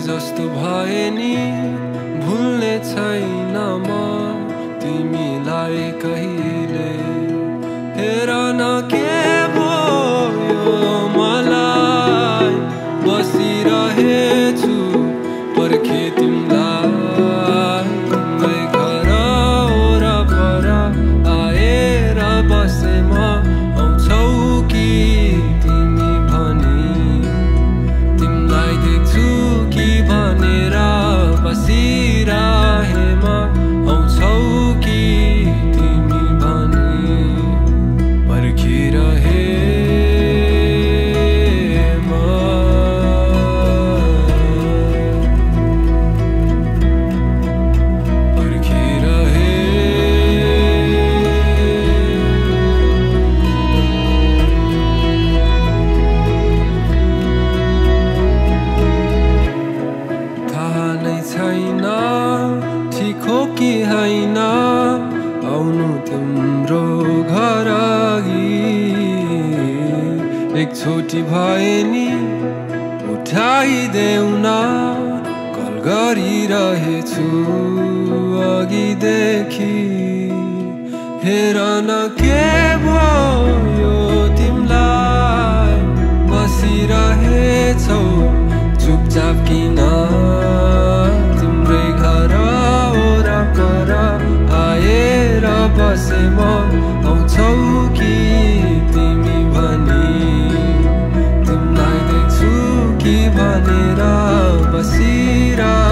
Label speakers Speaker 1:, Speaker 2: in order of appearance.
Speaker 1: जस्तो भए नि भुल्ने छैन म तिमीलाई कहिले। हेर न के भयो मलाई बसिरहेछु पर्खे तिमीलाई। तिम्रै घर वरपर आएर बसे म आउँछौ कि तिमी भनी तिमीलाई देख्छु कि भनेर बसिरहे म आउँछौ कि तिमी भनी पर्खिरहे छैन ठिक हो कि होइन आउनु तिम्रो घर अघि। एकचोटि भए नि उठाइदेऊ न कल गरिरहेछु अघिदेखि। हेर न के भयो तिमीलाई बसिरहेछौ चुपचाप किन। तिम्रै घर वरपर आएर बसे म आउँछौ कि तिमी भनी तिमीलाई देख्छु कि भनेर बसिरहे